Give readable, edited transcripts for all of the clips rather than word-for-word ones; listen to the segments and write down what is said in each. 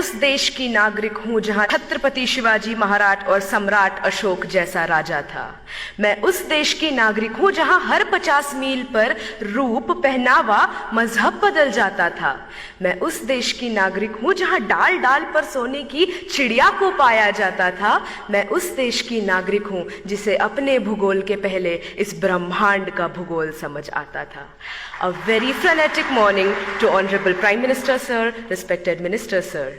उस देश की नागरिक हूँ जहाँ छत्रपति शिवाजी महाराज और सम्राट अशोक जैसा राजा था। मैं उस देश की नागरिक हूँ जहाँ हर 50 मील पर रूप, पहनावा, मजहब बदल जाता था। मैं उस देश की नागरिक हूँ जहाँ डाल डाल पर सोने की चिड़िया को पाया जाता था। मैं उस देश की नागरिक हूँ जिसे अपने भूगोल के पहले इस ब्रह्मांड का भूगोल समझ आता था। A very frenetic morning to Honorable Prime Minister Sir, respected Minister Sir.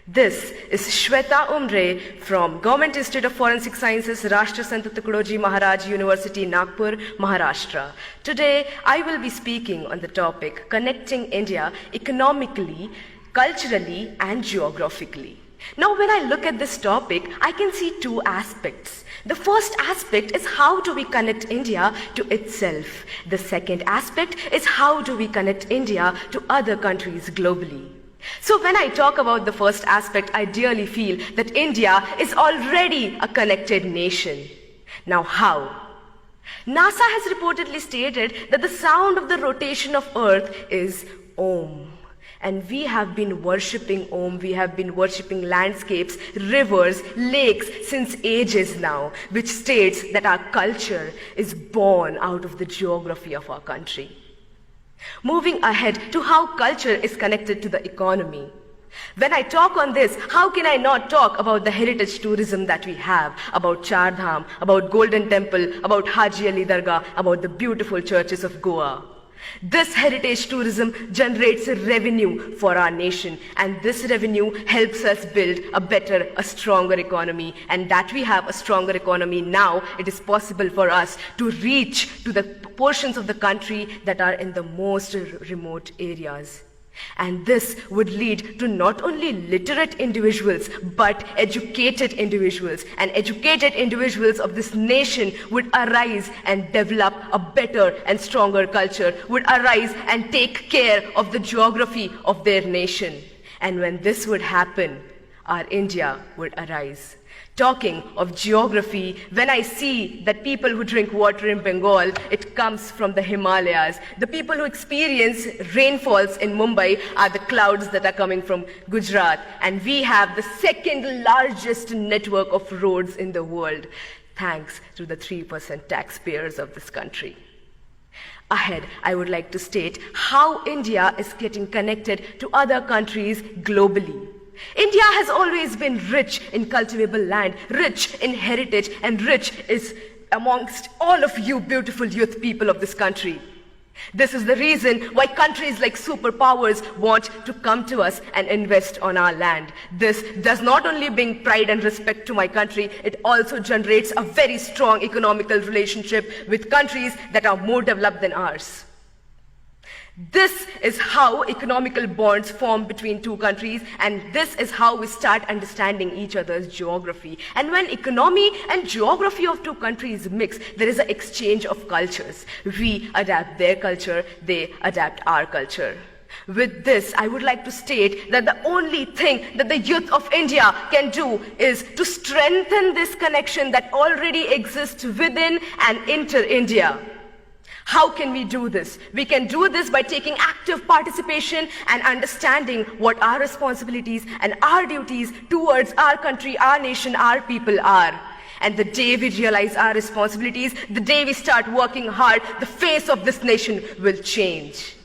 This is Shweta Umre from Government Institute of Forensic Sciences, Rashtra Sant Tukadoji Maharaj University, Nagpur, Maharashtra. Today, I will be speaking on the topic connecting India economically, culturally, and geographically. Now, when I look at this topic, I can see two aspects. The first aspect is how do we connect India to itself. The second aspect is how do we connect India to other countries globally. So when I talk about the first aspect, I dearly feel that India is already a connected nation. Now how? NASA has reportedly stated that the sound of the rotation of Earth is Om. And we have been worshipping Om, we have been worshipping landscapes, rivers, lakes since ages now, which states that our culture is born out of the geography of our country. Moving ahead to how culture is connected to the economy. When I talk on this, how can I not talk about the heritage tourism that we have, about Char Dham, about Golden Temple, about Haji Ali Dargah, about the beautiful churches of Goa. This heritage tourism generates a revenue for our nation, and this revenue helps us build a better, a stronger economy. And that we have a stronger economy now, it is possible for us to reach to the portions of the country that are in the most remote areas. And this would lead to not only literate individuals, but educated individuals. And educated individuals of this nation would arise and develop a better and stronger culture, would arise and take care of the geography of their nation. And when this would happen, our India would arise. Talking of geography, when I see that people who drink water in Bengal, it comes from the Himalayas. The people who experience rainfalls in Mumbai are the clouds that are coming from Gujarat. And we have the second largest network of roads in the world, thanks to the 3% taxpayers of this country. Ahead, I would like to state how India is getting connected to other countries globally. India has always been rich in cultivable land, rich in heritage, and rich is amongst all of you beautiful youth people of this country. This is the reason why countries like superpowers want to come to us and invest on our land. This does not only bring pride and respect to my country, it also generates a very strong economical relationship with countries that are more developed than ours. This is how economical bonds form between two countries, and this is how we start understanding each other's geography. And when economy and geography of two countries mix, there is an exchange of cultures. We adapt their culture, they adapt our culture. With this, I would like to state that the only thing that the youth of India can do is to strengthen this connection that already exists within and inter India. How can we do this? We can do this by taking active participation and understanding what our responsibilities and our duties towards our country, our nation, our people are. And the day we realize our responsibilities, the day we start working hard, the face of this nation will change.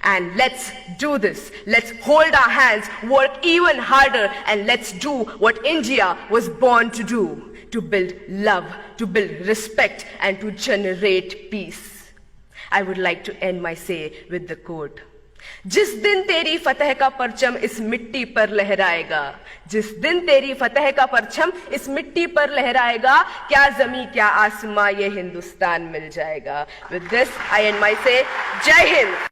And let's do this. Let's hold our hands, work even harder, and let's do what India was born to do, to build love, to build respect, and to generate peace. I would like to end my say with the quote. जिस दिन तेरी फतह का परचम इस मिट्टी पर लहराएगा, जिस दिन तेरी फतह का परचम इस मिट्टी पर लहराएगा, क्या जमी क्या आसमां ये हिंदुस्तान मिल जाएगा. With this, I end my say. Jai Hind.